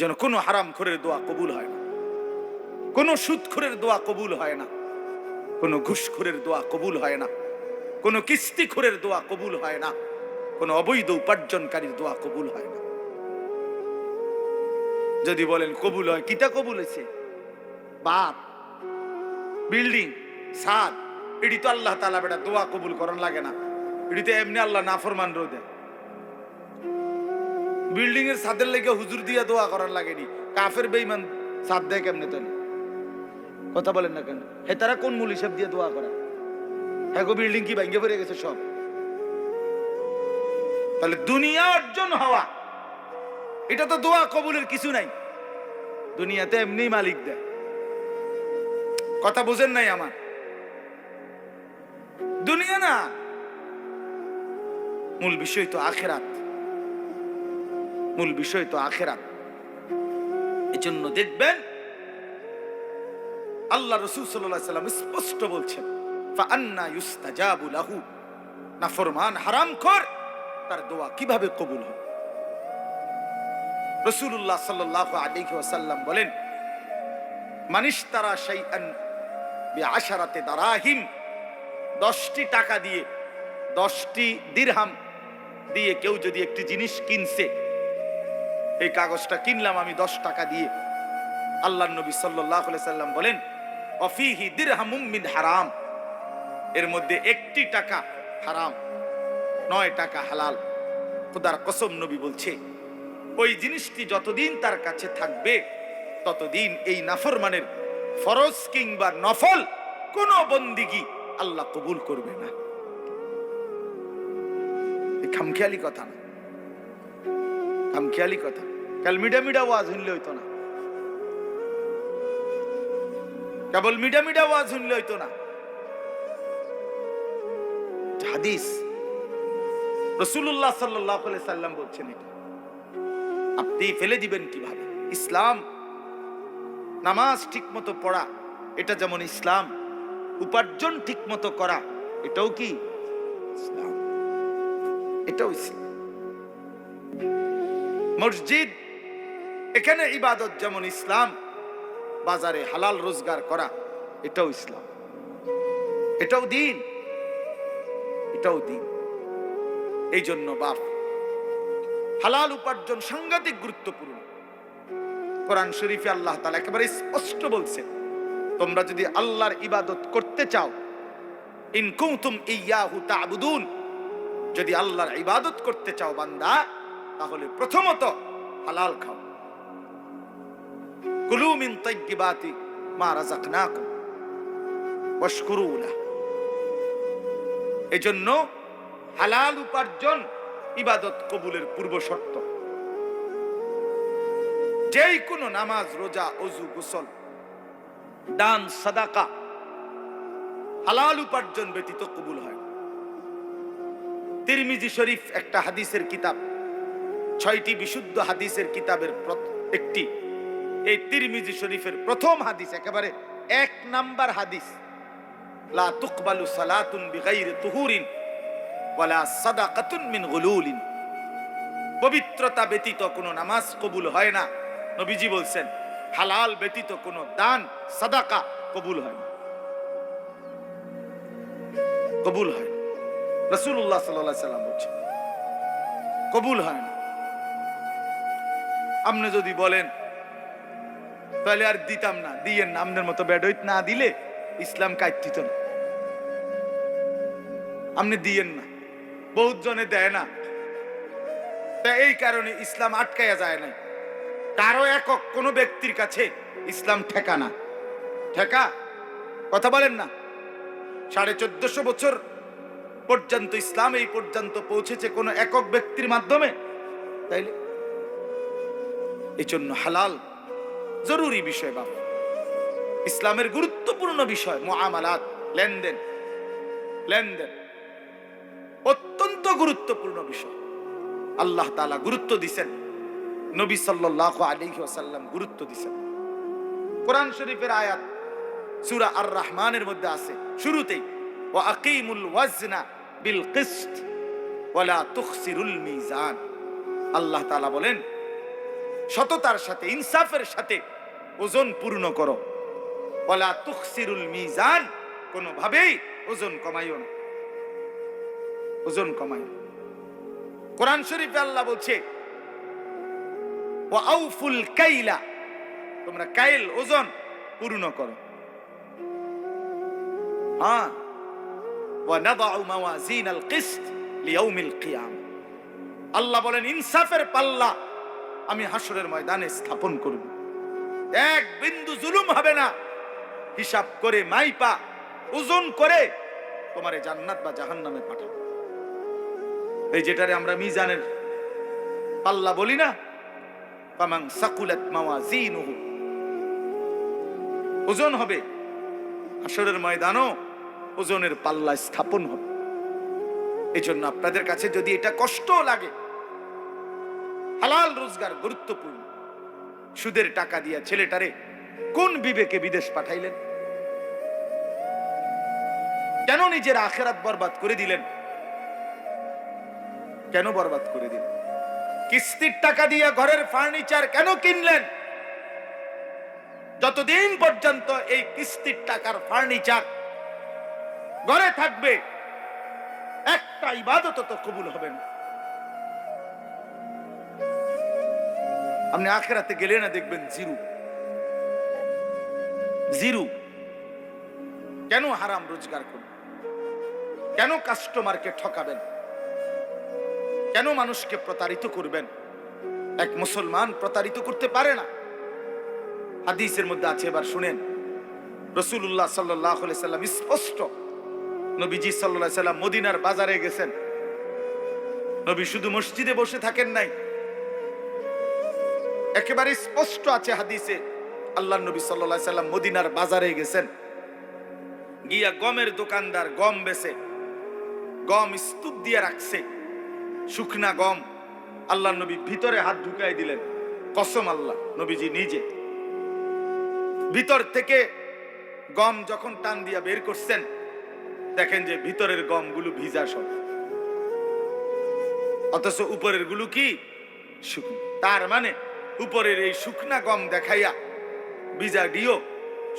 যেন কোনো হারামখোরের দোয়া কবুল হয় না, কোনো সুদখোরের দোয়া কবুল হয় না, কোনো ঘুষখোরের দোয়া কবুল হয় না, কোনো কিস্তিখোরের দোয়া কবুল হয় না, কোনো অবৈধ উপার্জনকারীর দোয়া কবুল হয় না। যদি বলেন কবুল হয়, কিতা কবুল হয়েছে? বাপ, বিল্ডিং, ছাদ, এটি তো আল্লাহ তাআলা বেটা দোয়া কবুল করার লাগে না, এটি তো এমনি আল্লাহ নাফরমান রোদে। বিল্ডিং এর ছাদের লেগে হুজুর দিয়া দোয়া করার লাগেনি, কাফের বেঈমান ছাদ দেয় কেমনে? তাহলে কথা বলেন না কেন? হে তারা কোন মূল হিসাব দিয়ে দোয়া করা? হ্যাঁ, বিল্ডিং কি ভেঙে পড়ে গেছে সব? তাহলে দুনিয়া অর্জন হওয়া এটা তো দোয়া কবুলের কিছু নাই, দুনিয়াতে এমনি মালিক দেয়। কথা বুঝেন নাই আমার? দুনিয়া না, মূল বিষয় তো আখিরাত, মূল বিষয় তো আখিরাত। এজন্য দেখবেন আল্লাহ রাসূল সাল্লাল্লাহু আলাইহি ওয়াসাল্লাম স্পষ্ট বলছেন, ফাআন্না ইউস্তাজাবু লাহু, নাফরমান হারামখোর তার দোয়া কিভাবে কবুল হয়? রাসূলুল্লাহ সাল্লাল্লাহু আলাইহি ওয়াসাল্লাম বলেন, মানিশতারা শাইআন বিআশারাতি দারাহিম, 10টি টাকা দিয়ে, 10টি দিরহাম দিয়ে কেউ যদি একটি জিনিস কিনছে, এই কাগজটা কিনলাম আমি 10 টাকা দিয়ে, আল্লাহর নবী সাল্লাল্লাহু আলাইহি সাল্লাম বলেন, অফিহি দিরহামুম মিন হারাম, এর মধ্যে 1টি টাকা হারাম, 9 টাকা হালাল। খোদার কসম, নবী বলছে ওই জিনিসটি যতদিন তার কাছে থাকবে ততদিন এই নাফরমানের ফরজ কিংবা নফল কোন বন্দিগি আল্লাহ কবুল করবে না। খামখেয়ালি কথা না, খামখেয়ালি কথা। কাল মিডা মিডা ওয়াজ শুনলে হইতো না, কেবল মিডা মিডা ওয়াজ শুনলে হইতো না। হাদিস রাসূলুল্লাহ সাল্লাল্লাহু আলাইহি সাল্লাম বলছেন, এটা আপনি ফেলে দিবেন কিভাবে? ইসলাম, নামাজ ঠিকমতো পড়া এটা যেমন ইসলাম, উপার্জন ঠিকমতো করা এটাও কি ইসলাম, এটাও ইসলাম। মসজিদ, এখানে ইবাদত যেমন ইসলাম, বাজারে হালাল রোজগার করা এটাও ইসলাম, এটাও দ্বীন, এটাও দ্বীন। এই জন্য বাপ, হালাল উপার্জন সাংঘাতিক গুরুত্বপূর্ণ। কোরআন শরীফে আল্লাহ তাআলা একেবারে স্পষ্ট বলছেন, তোমরা যদি আল্লাহর ইবাদত করতে চাও, ইন কুনতুম ইয়াহু তা'বুদুন, যদি আল্লাহর ইবাদত করতে চাও বান্দা, তাহলে প্রথমত হালাল খাও। কুলু মিন তাইয়্যিবাতি মা রাযাকনাকুম ওয়াশকুরু লাহু। এজন্য হালাল উপার্জন ইবাদত কবুলের পূর্ব শর্ত। যেই কোনো নামাজ, রোজা, ওযু, গোসল, দান, সাদাকা হালাল উপার্জন ব্যতীত কবুল হয়। তিরমিজি শরীফ একটা হাদিসের কিতাব, 6টি বিশুদ্ধ হাদিসের কিতাবের একটি। এই তিরমিজি শরীফের প্রথম হাদিস, একেবারে 1 নাম্বার হাদিস, লা তুকবালু সালাতুন বিগাইরি তুহুরিন ওয়ালা সাদাকাতুন মিন গুলুলিন, পবিত্রতা ব্যতীত কোনো নামাজ কবুল হয় না। নবীজি বলছেন, হালাল ব্যতীত কোনো দান, সাদাকা কবুল হয় না, কবুল হয় না। রাসূলুল্লাহ সাল্লাল্লাহু আলাইহি সাল্লাম বলছেন কবুল হয় না। আপনি যদি বলেন তাহলে আর দিতাম না, দিয়েন না, আপনার মতো বেডইত না দিলে ইসলাম কাইতিত না, আপনি দিয়েন না, বহুত জনে দেয় না, তাই এই কারণে ইসলাম আটকায়া যায় না। কারো একক কোন ব্যক্তির কাছে ইসলাম ঠেকা না, ঠেকা কথা বলেন না। 1450 বছর পর্যন্ত ইসলাম এই পর্যন্ত পৌঁছেছে কোন একক ব্যক্তির মাধ্যমে, তাইলে এই জন্য হালাল জরুরি বিষয় বাপ, ইসলামের গুরুত্বপূর্ণ বিষয়। মুআমালাত, লেনদেন, লেনদেন অত্যন্ত গুরুত্বপূর্ণ বিষয়। আল্লাহ তাআলা গুরুত্ব দিয়েছেন, নবী সাল্লাল্লাহু আলাইহি ওয়াসাল্লাম গুরুত্ব দিয়েছেন। কোরআন শরীফের আয়াত সূরা আর রহমানের মধ্যে আছে, শুরুতেই ওয়া আকিমুল ওয়াজনা বিল কিসত ওয়া লা তুখসিরুল মিজান। আল্লাহ তাআলা বলেন, সততার সাথে, ইনসাফের সাথে ওজন পূর্ণ করো। ওয়ালা তুখসিরুল মিজান, কোনোভাবেই ওজন কমাইও না, ওজন কমাইও। কোরআন শরীফে আল্লাহ বলছে ওয়া আউফুল কাইলা, তোমরা কাইল ওজন পূর্ণ করো। হ্যাঁ, ওয়া নাদাউ মাওয়াজিনাল কিসত লিয়াউমিল কিয়ামah, আল্লাহ বলেন ইনসাফের পাল্লা আমি হাসরের ময়দানে স্থাপন করব। এক বিন্দু জুলুম হবে না। হিসাব করে মাইপা ওজন করে তোমারে জান্নাত বা জাহান্নামে পাঠাবো। এই যেটারে আমরা মিজানের পাল্লা বলি না, ফামান সাকুলাত মাওয়াজিনুহু, ওজন হবে হাসরের ময়দানও ওজনের পাল্লা স্থাপন হবে। এই জন্য আপনাদের কাছে যদি এটা কষ্ট লাগে, হালাল রোজগার গুরুত্বপূর্ণ। সুদের টাকা দিয়া ছেলেটারে কোন বিবেকে বিদেশ পাঠাইলেন? কেন নিজের আখিরাত বরবাদ করে দিলেন? কেন বরবাদ করে দিলেন? কিস্তির টাকা দিয়া ঘরের ফার্নিচার কেন কিনলেন? যতদিন পর্যন্ত এই কিস্তির টাকার ফার্নিচার ঘরে থাকবে, একটা ইবাদত তো কবুল হবে না। আপনি আখিরাতে গেলে না দেখবেন জিরো জিরো। কেন হারাম রোজগার করবেন? কেন কাস্টমারকে ঠকাবেন? কেন মানুষকে প্রতারিত করবেন? এক মুসলমান প্রতারিত করতে পারে না। হাদিসের মধ্যে আছে, এবার শুনেন। রাসূলুল্লাহ সাল্লাল্লাহু আলাইহি সাল্লাম স্পষ্ট, নবীজি সাল্লাল্লাহু আলাইহি সাল্লাম মদিনার বাজারে গেছেন। নবী শুধু মসজিদে বসে থাকেন নাই, একেবারে স্পষ্ট আছে হাদিসে, আল্লাহর নবী সাল্লাল্লাহু আলাইহি সাল্লাম মদিনার বাজারে গেছেন, গিয়া গমের দোকানদার গম বেচে, গম স্তূপ দিয়ে রাখছে, শুকনা গম। আল্লাহর নবী ভিতরে হাত ঢুকাই দিলেন, কসম আল্লাহ, নবীজি নিজে ভিতর থেকে গম যখন টান দিয়া বের করছেন, দেখেন যে ভিতরের গমগুলো ভিজা সব, অথচ উপরের গুলো কি শুকনো। তার মানে উপরের এই শুকনা গম দেখাইয়া ভিজা দিও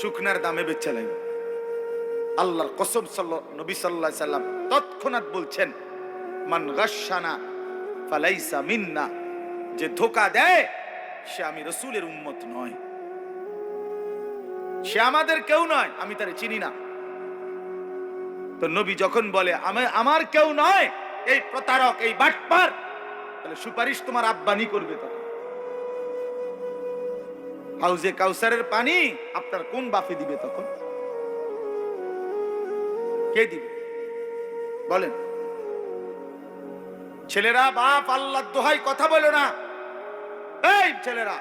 শুকনার দামে বেচা লাগবে। আল্লাহর কসম, নবী সাল্লাল্লাহু আলাইহি সাল্লাম তৎক্ষণাৎ বলছেন, মান গাশশানা ফালাইসা মিন্না, যে ধোঁকা দেয় সে আমি রাসূলের উম্মত নয়, সে আমাদের কেউ নয়, আমি তারে চিনি না। তো নবী যখন বলে আমার কেউ নয়, এই প্রতারক, এই বাটপার, তাহলে সুপারিশ তোমার আব্বানি করবে। তখন হাউজে কাউসারের পানি আপনার কোন বাপে দিবে? তখন কে দিবে বলেন? ছেলেরা, বাপ আল্লাহর দোহাই কথা বলো না। এই ছেলেরা,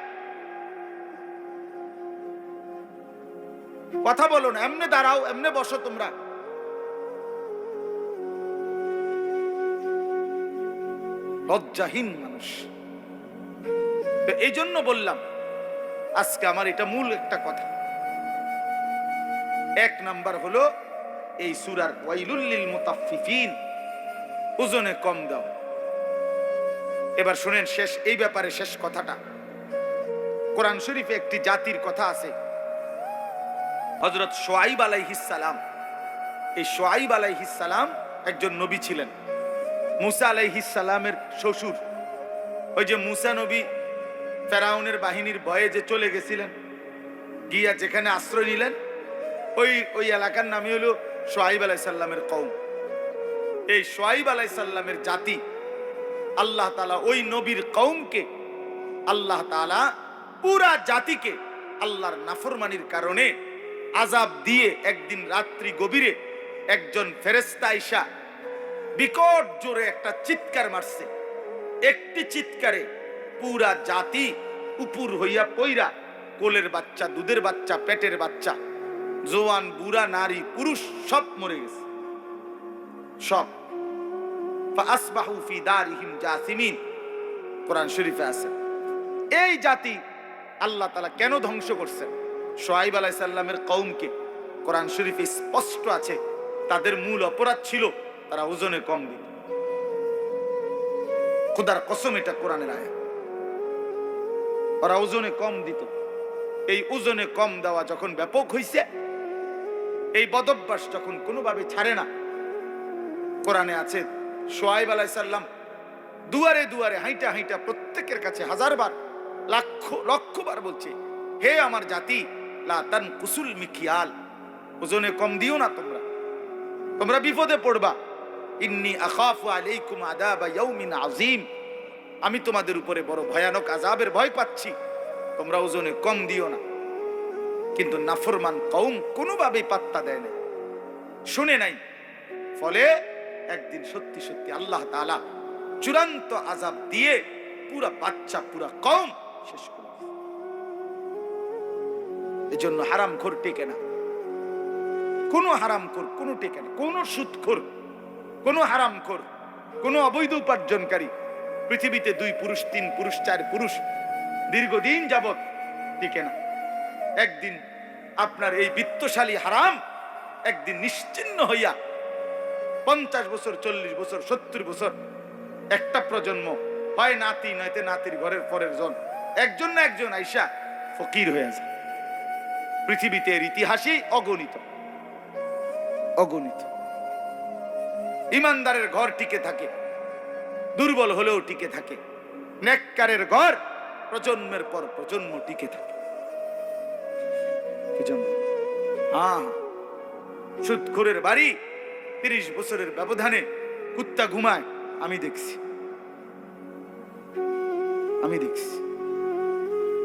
কথা বলো না, এমনে দাঁড়াও, এমনে বসো তোমরা। লজ্জাহীন মানুষ। তো এই জন্য বললাম আজকে আমার এটা মূল একটা কথা। এক নাম্বার হলো এই সূরার ওয়াইলুল লিল মুতাফফিফিন, ওজনে কম দাও। এবার শুনেন শেষ, এই ব্যাপারে শেষ কথাটা। কোরআন শরীফে একটি জাতির কথা আছে, হযরত শুআইব আলাইহিস সালাম। এই শুআইব আলাইহিস সালাম একজন নবী ছিলেন, মুসা আলাইহিস সালামের শ্বশুর। ওই যে মুসা নবী ফেরাউনের বাহিনীর ভয়ে যে চলে গেছিলেন, গিয়া যেখানে আশ্রয় নিলেন, ওই এলাকার নামই হলো শুআইব আলাইহিস সালামের কওম। এই শুআইব আলাইহিস সালামের জাতি, আল্লাহ তাআলা ওই নবীর কওমকে, আল্লাহ তাআলা পুরা জাতিকে আল্লাহর নাফরমানির কারণে আযাব দিয়ে একদিন রাত্রি গভীরে একজন ফেরেশতা আইসা বিকট জোরে একটা চিৎকার মারছে। একটি চিৎকারে পুরা জাতি উপর হইয়া পইরা, কোলের বাচ্চা, দুধের বাচ্চা, পেটের বাচ্চা, জওয়ান, বুড়া, নারী, পুরুষ সব মরে গেছে, সব। ফাসবাহু ফি দারিহিম জাসিমিন, কোরআন শরীফে আছে। এই জাতি আল্লাহ তাআলা কেন ধ্বংস করছেন? শুআইব আলাইহিস সালামের কওমকে কোরআন শরীফে স্পষ্ট আছে, তাদের মূল অপরাধ ছিল তারা ওজনে কম দিত। খোদার কসম, এটা কোরআনের আয়াত। ওরা ওজনে কম দিত। এই ওজনে কম দেওয়া যখন ব্যাপক হইছে, এই বদভ্যাস যখন কোনোভাবে ছাড়ে না, কোরআনে আছে শুআয়ব আলাইহিস সালাম দুয়ারে দুয়ারে হাইটা হাইটা প্রত্যেকের কাছে হাজারবার লক্ষবার বলছে, হে আমার জাতি, লা তানকুসুল মিকিয়াল, ওজনে কম দিও না, তোমরা বিপদে পড়বা। ইন্নী আখাফু আলাইকুম আযাবা ইয়াউমিন আযীম, আমি তোমাদের উপরে বড় ভয়ানক আযাবের ভয় পাচ্ছি, তোমরা ওজনে কম দিও না। কিন্তু নাফরমান কওম কোনোভাবেই পাত্তা দেয় না, শুনে নাই। ফলে একদিন সত্যি সত্যি আল্লাহ তাআলা চূড়ান্ত আযাব দিয়ে পুরা বাচ্চা পুরা কওম শেষ করে দিয়েছে। এজন্য হারামখোর টেকে না, কোন হারামখোর কোন টেকে না, কোন সুদখোর, কোন হারামখোর, কোন অবৈধ উপার্জনকারী পৃথিবীতে 2 পুরুষ 3 পুরুষ 4 পুরুষ দীর্ঘদিন যাবত টিকে না। একদিন আপনার এই বিত্তশালী হারাম একদিন নিশ্চিহ্ন হইয়া 50 বছর 40 বছর 70 বছর একটা প্রজন্ম, হয় নাতি নয়তো নাতির ঘরের পরের জন, একজন না একজন আইসা ফকির হয়ে যায়। পৃথিবীতে এর ইতিহাসই অগণিত অগণিত। ইমানদারের ঘর টিকে থাকে, দুর্বল হলেও টিকে থাকে। নেককারের ঘর প্রজন্মের পর প্রজন্ম টিকে থাকে। সুদখোরের বাড়ি 30 বছরের ব্যবধানে কুত্তা ঘুমায়, আমি দেখছি,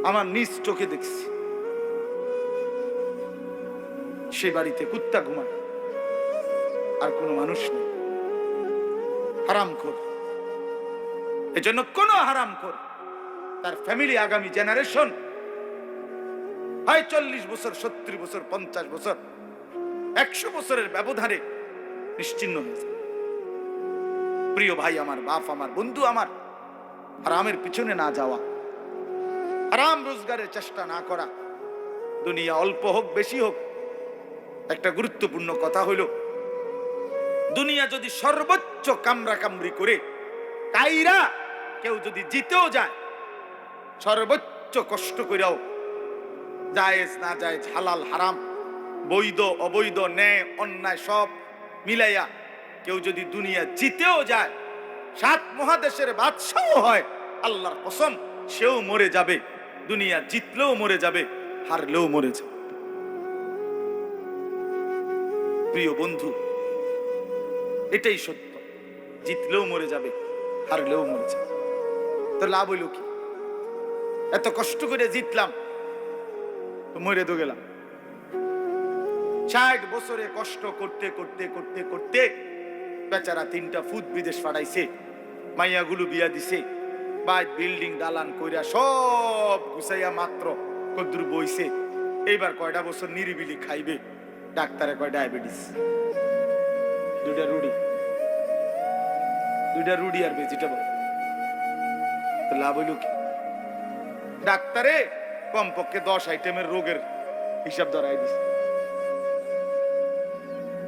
আমার নিজ চোখে দেখছি। সে বাড়িতে কুত্তা ঘুমায়, আর কোনো মানুষ নেই। হারামখোর। এজন্য কোন হারামখোর তার ফ্যামিলি, আগামী জেনারেশন হয় 40 বছর 70 বছর 50 বছর 100 বছরের ব্যবধানে নিশ্চিহ্ন হয়েছে। প্রিয় ভাই আমার, বাপ আমার, বন্ধু আমার, হারামের পিছনে না যাওয়া, হারাম রোজগারের চেষ্টা না করা, দুনিয়া অল্প হোক বেশি হোক। একটা গুরুত্বপূর্ণ কথা হইল, দুনিয়া যদি সর্বোচ্চ কামরা কামড়ি করে কাইরা কেউ যদি জিতেও যায়, সর্বোচ্চ কষ্ট করেও জায়েজ না জায়েজ, হালাল হারাম, বৈধ অবৈধ, ন্যায় অন্যায় সব মিলাইয়া কেউ যদি দুনিয়া জিতেও যায়, 7 মহাদেশের বাদশাহ হয়, আল্লাহর কসম সেও মরে যাবে। দুনিয়া জিতলেও মরে যাবে, হারলেও মরে যাবে। প্রিয় বন্ধু, এটাই সত্য। জিতলেও মরে যাবে, হারলেও মরে যাবে। তো লাভ হইল কি? এত কষ্ট করে জিতলাম, তো মরে তো গেলাম। 60 বছরে কষ্ট করতে করতে করতে করতে বেচারা 3টা ফুট বিদেশ পাঠাইছে, মাইয়াগুলো বিয়া দিছে, বাইক বিল্ডিং দালান কইরা সব গুছাইয়া মাত্র কদ্দুর বইছে। এইবার কয়টা বছর নিরিবিলি খাইবে, ডাক্তারে কয় ডায়াবেটিস। 2টা রুটি আর ভেজিটেবল। তো লাভ হইল কি? ডাক্তারে কমপক্ষে 10 আইটেমের রোগের হিসাব ধরাই দিছে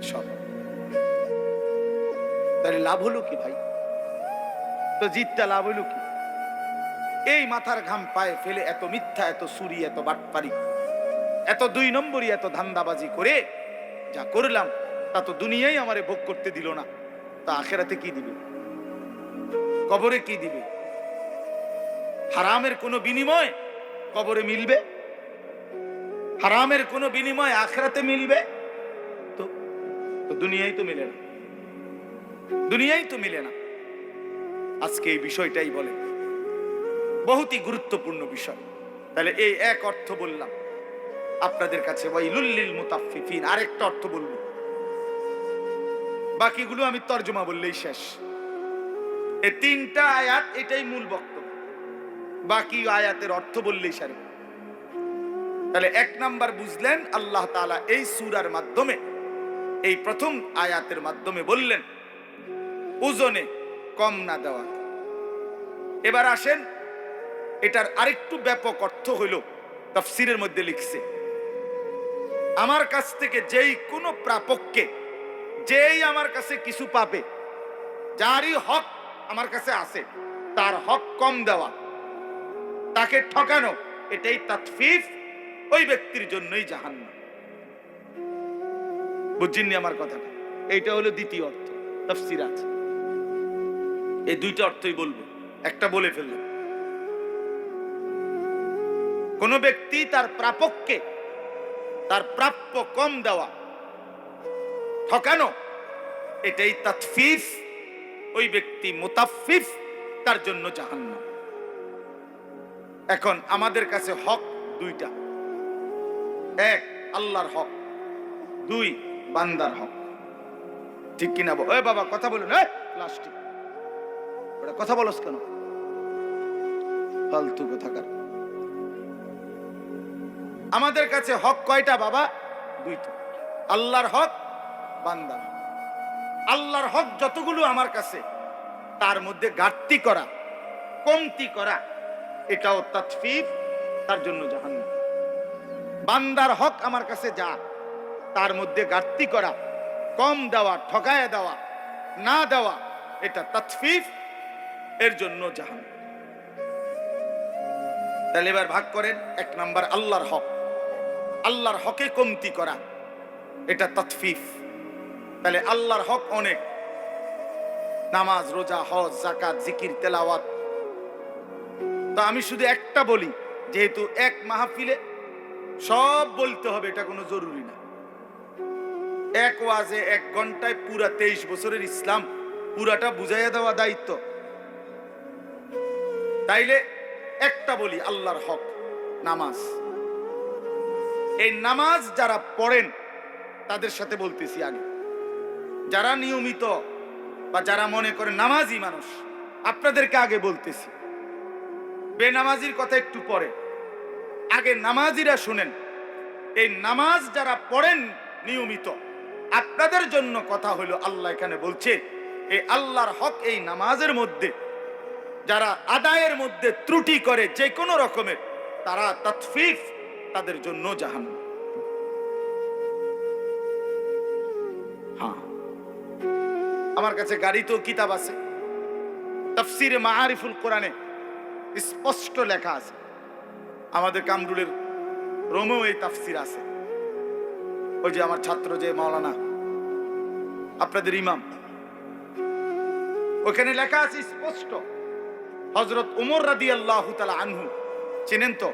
সব। তাহলে লাভ হলো কি ভাই? তো জিতটা লাভ হইল কি? এই মাথার ঘাম পায়ে ফেলে এত মিথ্যা, এত চুরি, এত বাটপারি, এত 2 নম্বরই, এত ধান্দাবাজি করে যা করলাম, তা তো দুনিয়াই আমারে ভোগ করতে দিল না, তা আখেরাতে কি দিবে? কবরে কি দিবে? হারামের কোনো বিনিময় কবরে মিলবে? হারামের কোনো বিনিময় আখেরাতে মিলবে? তো দুনিয়ায় তো মিলে না, দুনিয়ায় তো মিলে না। আজকে এই বিষয়টাই বলে, বহুতই গুরুত্বপূর্ণ বিষয়। তাহলে এই এক অর্থ বললাম আপনাদের কাছে, ওয়াইলুল লিল মুতাফফিফিন। আরেকটা অর্থ বলবো, বাকিগুলো আমি তরজমা বললেই শেষ। এই 3টা আয়াত, এটাই মূল বক্তব্য, বাকি আয়াতের অর্থ বললেই সারে। তাহলে 1 নাম্বার বুঝলেন, আল্লাহ তাআলা এই সূরার মাধ্যমে, এই প্রথম আয়াতের মাধ্যমে বললেন ওজনে কম না দেওয়া। এবার আসেন, এটার আরেকটু ব্যাপক অর্থ হইল, তাফসীরের মধ্যে লিখছে, আমার কাছ থেকে যেই কোনো প্রাপককে, যেই আমার কাছে কিছু পাবে, যারই হক আমার কাছে আছে, তার হক কম দেওয়া। তাকে ঠকানো, এটাই তাতফিফ, ওই ব্যক্তির জন্যই জাহান্নাম। বুঝছেননি আমার কথাটা? এইটা হলো দ্বিতীয় অর্থ, তাফসীর আছে। এই দুইটা অর্থই বলবো, একটা বলে ফেললাম। কোন ব্যক্তি তার প্রাপককে তার প্রাপ্য কম দেওয়া, ঠকানো, এটাই তাতফিফ, ওই ব্যক্তি মুতাফফিফ, তার জন্য জাহান্নাম। এখন আমাদের কাছে হক দুইটা, এক আল্লাহর হক, দুই বান্দার হক। ঠিক কিনা? ওই বাবা কথা বলুন, প্লাস্টিক ওটা কথা বলস কেন? ফালতু কোথাকার। আমাদের কাছে হক কয়টা বাবা? দুইটা, আল্লাহর হক, বান্দার হক। আল্লাহর হক যতগুলো আমার কাছে, তার মধ্যে ঘাটতি করা, কমতি করা, এটাও তাতফিফ, তার জন্য জাহান্নাম। বান্দার হক আমার কাছে যা, তার মধ্যে ঘাটতি করা, কম দেওয়া, ঠকায় দেওয়া, না দেওয়া, এটা তাতফিফ, এর জন্য জাহান্নাম। তাহলে এবার ভাগ করেন। এক নাম্বার আল্লাহর হক, আল্লাহর হকে কমতি করা, এটা তাতফিফ। তাহলে আল্লাহর হক অনেক, নামাজ, রোজা, হজ, যাকাত, জিকির, তেলাওয়াত। তো আমি শুধু একটা বলি, যেহেতু এক মাহফিলে সব বলতে হবে এটা কোনো জরুরি না। এক ওয়াজে 1 ঘন্টায় পুরা 23 বছরের ইসলাম পুরাটা বুঝাইয়া দেওয়া দায়িত্ব। তাইলে একটা বলি, আল্লাহর হক নামাজ। এই নামাজ যারা পড়েন তাদের সাথে বলতেছি আগে, যারা নিয়মিত বা যারা মনে করে নামাজি মানুষ, আপনাদেরকে আগে বলতেছি। বেনামাজির কথা একটু পরে, আগে নামাজিরা শুনেন। এই নামাজ যারা পড়েন নিয়মিত, আপনাদের জন্য কথা হলো, আল্লাহ এখানে বলছে এই আল্লাহর হক এই নামাজের মধ্যে যারা আদায়ের মধ্যে ত্রুটি করে যে কোনো রকমের, তারা তাতফিফ, তাদের জন্য জাহান্নাম। হ্যাঁ, আমার কাছে গাড়িতেও কিতাব আছে, তাফসীরে মাআরিফুল কোরআনে স্পষ্ট লেখা আছে। আমাদের কামরুলের রোমেও এই তাফসীর আছে। ওই যে আমার ছাত্র যে মাওলানা, আপনাদের ইমাম, ওখানে লেখা আছে স্পষ্ট। হযরত ওমর রাদিয়াল্লাহু তাআলা আনহু চেনেন তো?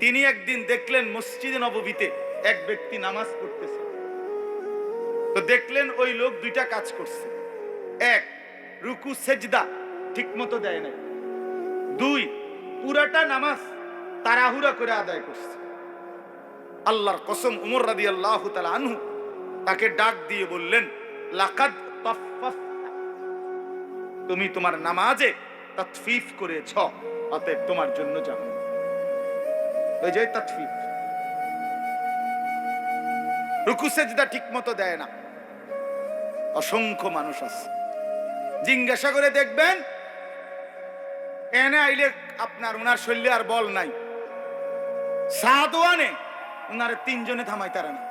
তিনি একদিন দেখলেন মসজিদে নববীতে এক ব্যক্তি নামাজ পড়তেছে। তো দেখলেন ওই লোক দুইটা কাজ করছে। এক, রুকু সেজদা ঠিক মতো দেয় নাই। দুই, পুরাটা নামাজ তাড়াহুড়া করে আদায় করছে। আল্লাহর কসম, ওমর রাদিয়াল্লাহু তাআলা আনহু তাকে ডাক দিয়ে বললেন, লাকাদ তাফফাফতা, তুমি তোমার নামাজে তাতফিফ করেছ, অতএব তোমার জন্য জাহান্নাম। ওই যে তাতফিফ, রুকু সেজদা ঠিক মতো দেয় না। অসংখ্য মানুষ আছে, জিজ্ঞাসা করে দেখবেন, এনে আইলে আপনার উনার শরীরে আর বল নাই, সাদওয়ানে উনারে 3 জনে থামাই তারা না।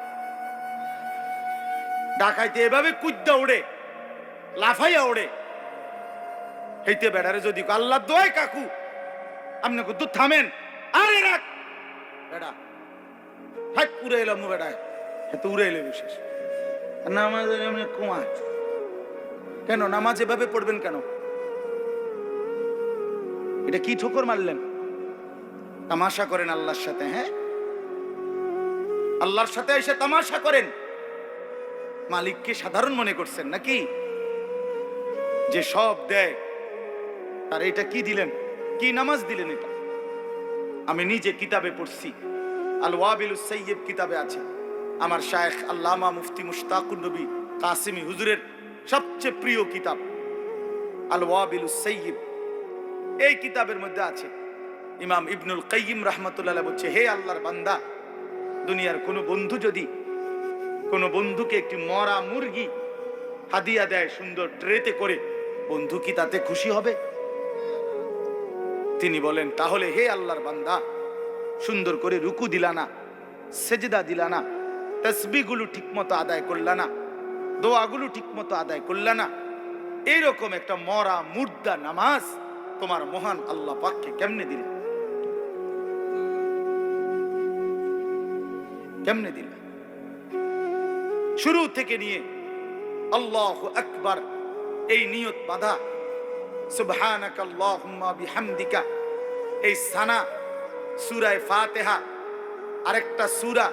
ডাকাইতে এভাবে কুদ্দা ওড়ে, লাফাইয়া ওড়ে। হেইতে বেড়ারে যদি আল্লাহ দোয় কাকু আপনি তো থামেন, আরে রাখ বেড়া, হাত উড়ে এলাম বেড়ায়, তো উড়ে এলে বিশেষ নামাজ কমা কেন? নামাজ এভাবে পড়বেন কেন? এটা কি ঠোকর মারলেন? তামাশা করেন আল্লাহর সাথে? হ্যাঁ, আল্লাহর সাথে এসে তামাশা করেন। মালিককে সাধারণ মনে করছেন নাকি? যে সব দেয় আর এটা কি দিলেন? কি নামাজ দিলেন? এটা আমি নিজে কিতাবে পড়ছি, আল ওয়াবিলুস সাইয়্যিব কিতাবে আছে। আমার শায়েখ আল্লামা মুফতি মুশতাকুর নবী কাসিমি হুজুরের সবচেয়ে প্রিয় কিতাব আল ওয়াবিলুস সাইয়্যিব। এই কিতাবের মধ্যে আছে, ইমাম ইবনুল কাইয়িম রাহমাতুল্লাহ আলাইহি বলছে, হে আল্লাহর বান্দা, দুনিয়ার কোনো বন্ধু যদি কোনো বন্ধুকে একটি মরা মুরগি হাদিয়া দেয় সুন্দর ট্রেতে করে, বন্ধু কি তাতে খুশি হবে? তিনি বলেন, তাহলে হে আল্লাহর বান্দা, সুন্দর করে রুকু দিলা না, সেজদা দিলা না, তাসবিহগুলো ঠিকমতো আদায় করলা না, দোয়াগুলো ঠিকমতো আদায় করলা না, এইরকম একটা মরা মুর্দা নামাজ তোমার মহান আল্লাহ পাককে কেমনে দিলে? কেমনে দিলে? শুরু থেকে নিয়ে আল্লাহু আকবার এই নিয়ত বাঁধা, সুবহানাকা আল্লাহুম্মা বিহামদিকা, এই সানা, সূরা ফাতিহা, আরেকটা সূরা,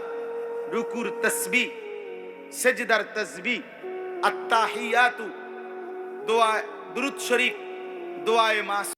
রুকুর তাসবিহ, সেজদার তাসবিহ, আত্তাহিয়াতু, দোয়া দুরূদ শরীফ, দোয়ায়ে মাস